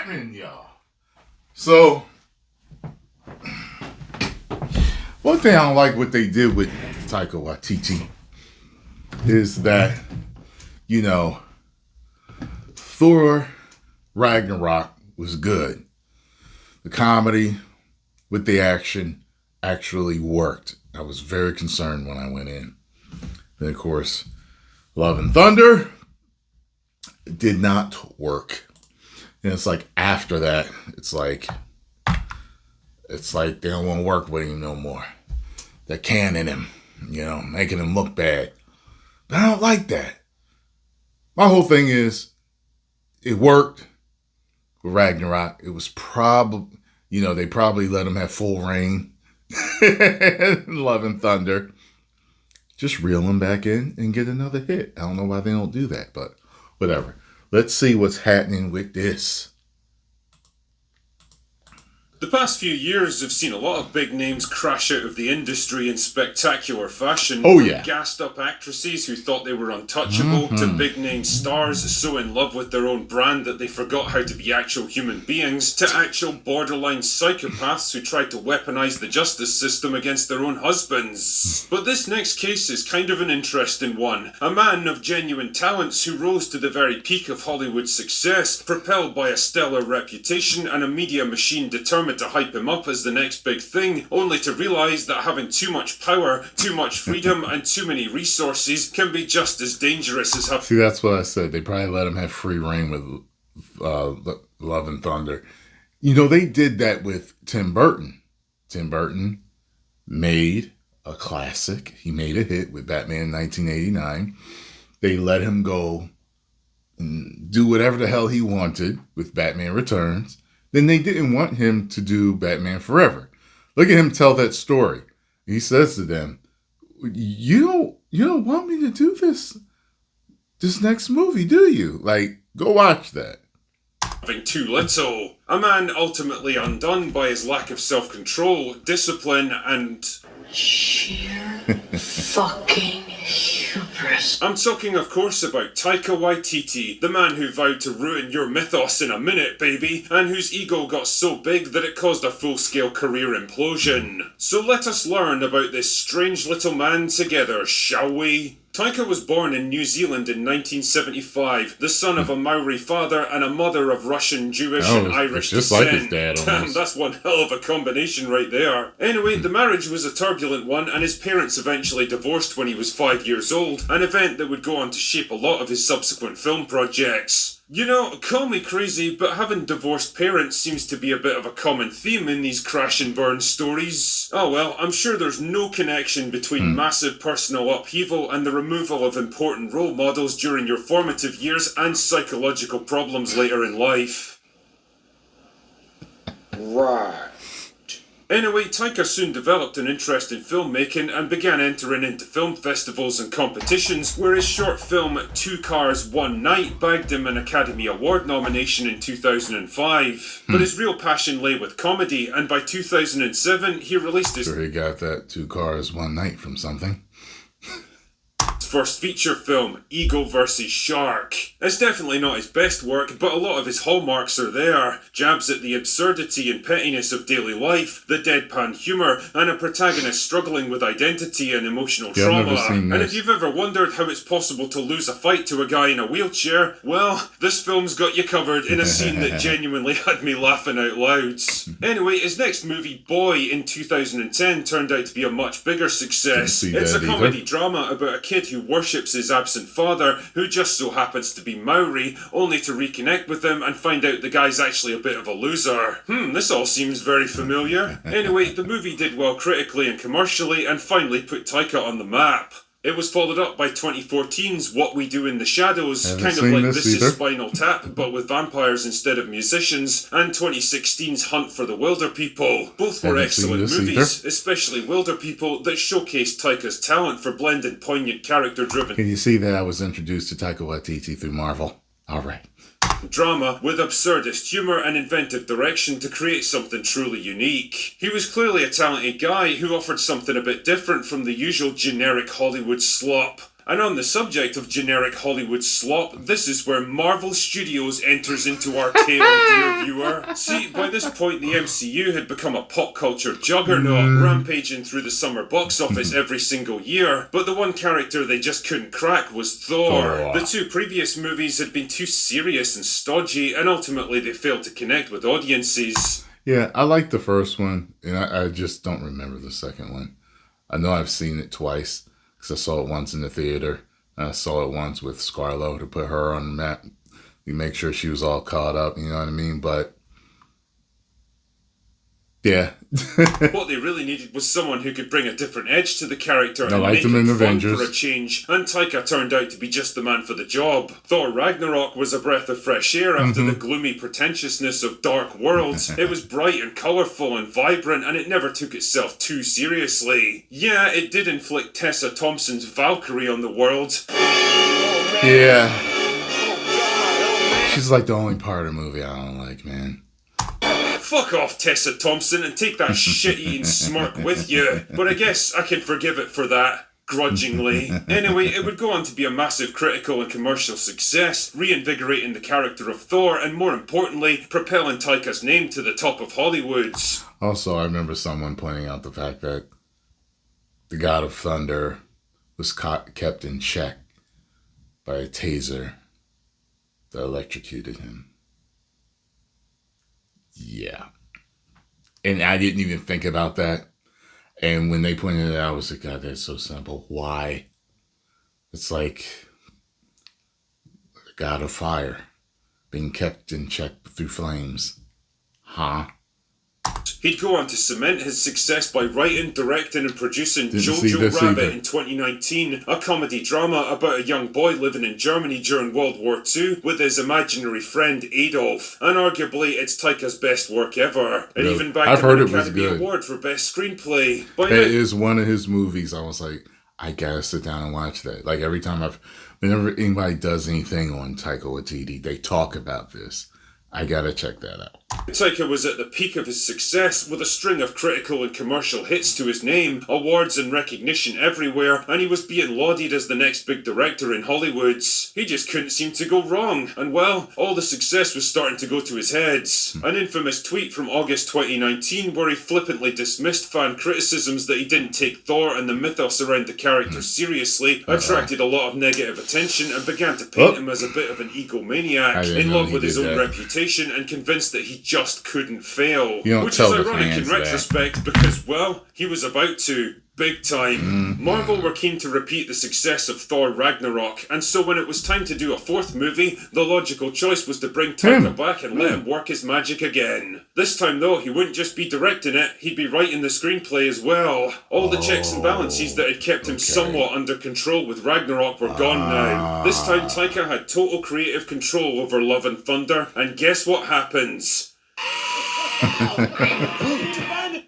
happening, y'all? So, one thing I don't like what they did with Taika Waititi is that, Thor Ragnarok was good. The comedy with the action actually worked. I was very concerned when I went in. Then, of course, Love and Thunder did not work. And it's like after that, it's like they don't want to work with him no more. They're canning him, making him look bad. But I don't like that. My whole thing is, it worked with Ragnarok. It was probably, they probably let him have full reign. Love and Thunder. Just reel him back in and get another hit. I don't know why they don't do that, but whatever. Let's see what's happening with this. The past few years have seen a lot of big names crash out of the industry in spectacular fashion. Oh, yeah. From gassed-up actresses who thought they were untouchable, to big-name stars so in love with their own brand that they forgot how to be actual human beings, to actual borderline psychopaths who tried to weaponize the justice system against their own husbands. But this next case is kind of an interesting one. A man of genuine talents who rose to the very peak of Hollywood success, propelled by a stellar reputation and a media machine determined to hype him up as the next big thing, only to realise that having too much power, too much freedom, and too many resources can be just as dangerous as having... See, that's what I said. They probably let him have free reign with Love and Thunder. They did that with Tim Burton. Tim Burton made a classic. He made a hit with Batman in 1989. They let him go and do whatever the hell he wanted with Batman Returns. Then they didn't want him to do Batman Forever. Look at him tell that story. He says to them, you don't want me to do this next movie, do you? Like, go watch that. Having too little. A man ultimately undone by his lack of self-control, discipline, and... sheer fucking hubris. I'm talking, of course, about Taika Waititi, the man who vowed to ruin your mythos in a minute, baby, and whose ego got so big that it caused a full-scale career implosion. So let us learn about this strange little man together, shall we? Taika was born in New Zealand in 1975, the son of a Maori father and a mother of Russian, Jewish and Irish just descent. like his dad, Damn, that's one hell of a combination right there. Anyway, the marriage was a turbulent one, and his parents eventually divorced when he was 5 years old, an event that would go on to shape a lot of his subsequent film projects. Call me crazy, but having divorced parents seems to be a bit of a common theme in these crash and burn stories. Oh well, I'm sure there's no connection between massive personal upheaval and the removal of important role models during your formative years and psychological problems later in life. Right. Anyway, Taika soon developed an interest in filmmaking and began entering into film festivals and competitions, where his short film 2 Cars, 1 Night bagged him an Academy Award nomination in 2005. But his real passion lay with comedy, and by 2007 he released his... Sure, he got that 2 Cars, 1 Night from something. first feature film, Eagle vs. Shark. It's definitely not his best work, but a lot of his hallmarks are there. Jabs at the absurdity and pettiness of daily life, the deadpan humour, and a protagonist struggling with identity and emotional trauma. And if you've ever wondered how it's possible to lose a fight to a guy in a wheelchair, well, this film's got you covered in a scene that genuinely had me laughing out loud. Anyway, his next movie, Boy, in 2010 turned out to be a much bigger success. It's a comedy drama about a kid who worships his absent father, who just so happens to be Maori, only to reconnect with him and find out the guy's actually a bit of a loser. This all seems very familiar. Anyway, the movie did well critically and commercially and finally put Taika on the map. It was followed up by 2014's What We Do in the Shadows, kind of like This Is Spinal Tap, but with vampires instead of musicians, and 2016's Hunt for the Wilder People. Both were excellent movies, especially Wilder People, that showcased Taika's talent for blending poignant character-driven... Can you see that I was introduced to Taika Waititi through Marvel? Alright. Drama with absurdist humour and inventive direction to create something truly unique. He was clearly a talented guy who offered something a bit different from the usual generic Hollywood slop. And on the subject of generic Hollywood slop, this is where Marvel Studios enters into our tale, dear viewer. See, by this point the MCU had become a pop culture juggernaut, rampaging through the summer box office every single year, but the one character they just couldn't crack was Thor. The two previous movies had been too serious and stodgy, and ultimately they failed to connect with audiences. Yeah, I like the first one, and I just don't remember the second one. I know I've seen it twice, because I saw it once in the theater, and I saw it once with Scarlo to put her on the map. You make sure she was all caught up, you know what I mean? But yeah. What they really needed was someone who could bring a different edge to the character I and liked make him him in fun Avengers. for a change, and Taika turned out to be just the man for the job. Thor Ragnarok was a breath of fresh air after the gloomy pretentiousness of Dark Worlds. It was bright and colourful and vibrant, and it never took itself too seriously. Yeah, it did inflict Tessa Thompson's Valkyrie on the world. Yeah. She's like the only part of the movie I don't like, man. Fuck off, Tessa Thompson, and take that shit-eating smirk with you. But I guess I can forgive it for that. Grudgingly. Anyway, it would go on to be a massive critical and commercial success, reinvigorating the character of Thor, and more importantly, propelling Taika's name to the top of Hollywood's. Also, I remember someone pointing out the fact that the God of Thunder was kept in check by a taser that electrocuted him. Yeah. And I didn't even think about that. And when they pointed it out, I was like, God, that's so simple. Why? It's like the God of Fire being kept in check through flames. Huh? He'd go on to cement his success by writing, directing and producing Didn't see Jojo this Rabbit either. in 2019, a comedy drama about a young boy living in Germany during World War II with his imaginary friend Adolf. And arguably, it's Taika's best work ever. And Really? even bagged I've him heard an it was Academy good. Award for Best Screenplay. By That now, is one of his movies. I was like, I gotta sit down and watch that. Like every time whenever anybody does anything on Taika Waititi, they talk about this. I gotta check that out. Taika was at the peak of his success with a string of critical and commercial hits to his name, awards and recognition everywhere, and he was being lauded as the next big director in Hollywood. He just couldn't seem to go wrong, and well, all the success was starting to go to his head. An infamous tweet from August 2019 where he flippantly dismissed fan criticisms that he didn't take Thor and the mythos around the character seriously attracted a lot of negative attention and began to paint him as a bit of an egomaniac, didn't in know love he with his did own that. reputation and convinced that he just couldn't fail. You don't Which tell is the ironic in fans that. retrospect because, well, he was about to. Big time. Marvel were keen to repeat the success of Thor Ragnarok, and so when it was time to do a fourth movie, the logical choice was to bring Taika back and let him work his magic again. This time though, he wouldn't just be directing it, he'd be writing the screenplay as well. All the checks and balances that had kept him somewhat under control with Ragnarok were gone now. This time Taika had total creative control over Love and Thunder, and guess what happens?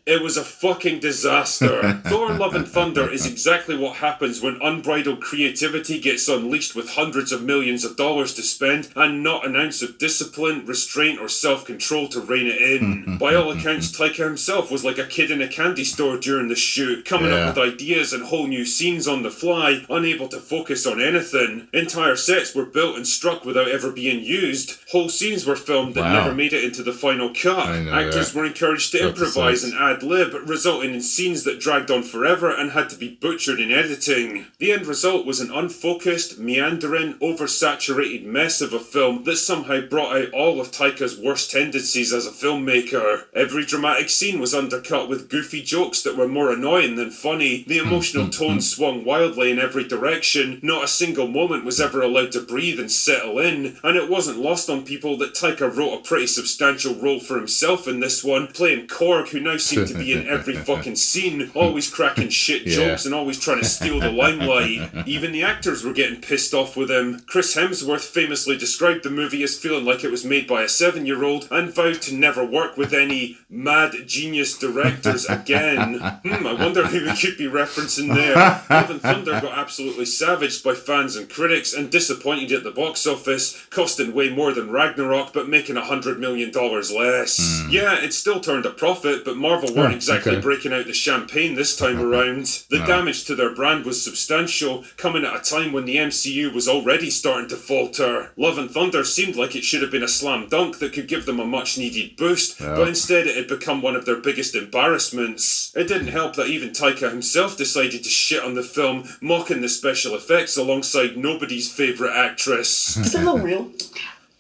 It was a fucking disaster. Thor Love and Thunder is exactly what happens when unbridled creativity gets unleashed with hundreds of millions of dollars to spend and not an ounce of discipline, restraint or self-control to rein it in. By all accounts, Taika himself was like a kid in a candy store during the shoot, coming up with ideas and whole new scenes on the fly, unable to focus on anything. Entire sets were built and struck without ever being used. Whole scenes were filmed that never made it into the final cut. Actors were encouraged to improvise and ad-lib, resulting in scenes that dragged on forever and had to be butchered in editing. The end result was an unfocused, meandering, oversaturated mess of a film that somehow brought out all of Taika's worst tendencies as a filmmaker. Every dramatic scene was undercut with goofy jokes that were more annoying than funny. The emotional tone swung wildly in every direction. Not a single moment was ever allowed to breathe and settle in, and it wasn't lost on people that Taika wrote a pretty substantial role for himself in this one, playing Korg, who now seemed to be in every fucking scene, always cracking shit jokes and always trying to steal the limelight. Even the actors were getting pissed off with him. Chris Hemsworth famously described the movie as feeling like it was made by a 7-year-old and vowed to never work with any mad genius directors again. I wonder who we could be referencing there. Love and Thunder got absolutely savaged by fans and critics and disappointed at the box office, costing way more than Ragnarok but making $100 million less. Yeah, it still turned a profit, but Marvel weren't Oh, exactly okay. breaking out the champagne this time around. The No. damage to their brand was substantial, coming at a time when the MCU was already starting to falter. Love and Thunder seemed like it should have been a slam dunk that could give them a much needed boost, but instead it had become one of their biggest embarrassments. It didn't help that even Taika himself decided to shit on the film, mocking the special effects alongside nobody's favourite actress. Is that a little real?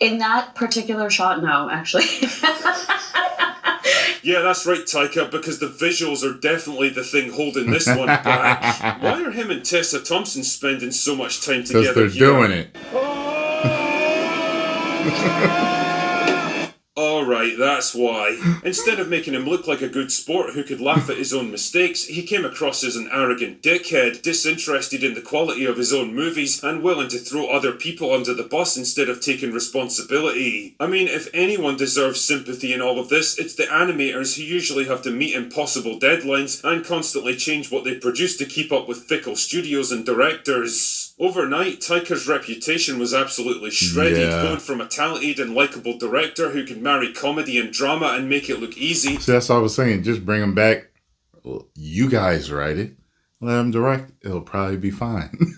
In that particular shot, no, actually. Yeah, that's right, Taika, because the visuals are definitely the thing holding this one back. Why are him and Tessa Thompson spending so much time together Because they're doing it. Alright, that's why. Instead of making him look like a good sport who could laugh at his own mistakes, he came across as an arrogant dickhead, disinterested in the quality of his own movies, and willing to throw other people under the bus instead of taking responsibility. I mean, if anyone deserves sympathy in all of this, it's the animators who usually have to meet impossible deadlines and constantly change what they produce to keep up with fickle studios and directors. Overnight, Taika's reputation was absolutely shredded, going from a talented and likeable director who could marry comedy and drama and make it look easy. So that's all I was saying. Just bring him back. Well, you guys write it. Let him direct. It'll probably be fine.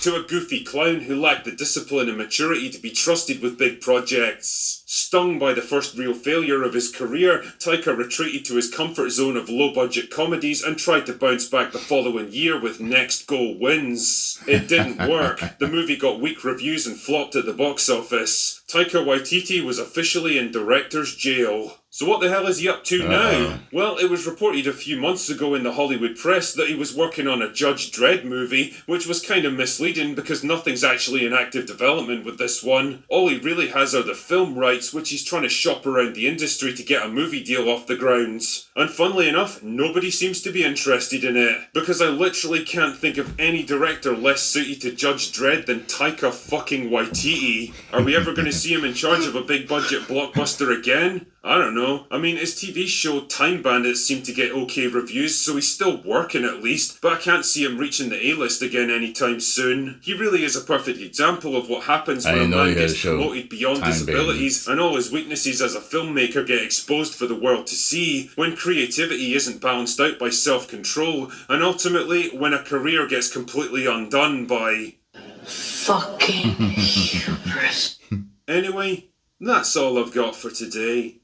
To a goofy clown who lacked the discipline and maturity to be trusted with big projects. Stung by the first real failure of his career, Taika retreated to his comfort zone of low-budget comedies and tried to bounce back the following year with Next Goal Wins. It didn't work. The movie got weak reviews and flopped at the box office. Taika Waititi was officially in director's jail. So what the hell is he up to now? Well, it was reported a few months ago in the Hollywood press that he was working on a Judge Dredd movie, which was kind of misleading because nothing's actually in active development with this one. All he really has are the film rights, which he's trying to shop around the industry to get a movie deal off the ground. And funnily enough, nobody seems to be interested in it, because I literally can't think of any director less suited to Judge Dredd than Taika fucking Waititi. Are we ever going to see him in charge of a big budget blockbuster again? I don't know. I mean, his TV show Time Bandits seemed to get okay reviews, so he's still working at least, but I can't see him reaching the A-list again anytime soon. He really is a perfect example of what happens when a man gets promoted beyond his abilities and all his weaknesses as a filmmaker get exposed for the world to see, when creativity isn't balanced out by self-control, and ultimately when a career gets completely undone by... fucking hubris. Anyway, that's all I've got for today.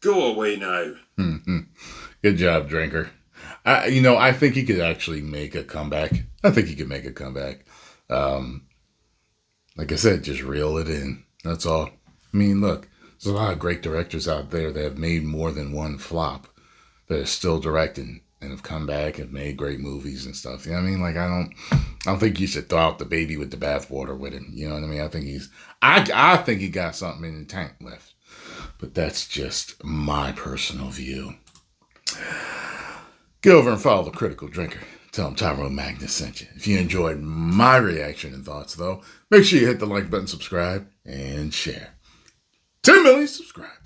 Go away now. Good job, Drinker. I think he could actually make a comeback. I think he could make a comeback. Like I said, just reel it in. That's all. I mean, look, there's a lot of great directors out there that have made more than one flop that are still directing and have come back and made great movies and stuff. You know what I mean? Like, I don't think you should throw out the baby with the bathwater with him. You know what I mean? I think he got something in the tank left. But that's just my personal view. Get over and follow the Critical Drinker. Tell him Tyrone Magnus sent you. If you enjoyed my reaction and thoughts, though, make sure you hit the like button, subscribe, and share. 10 million subscribers.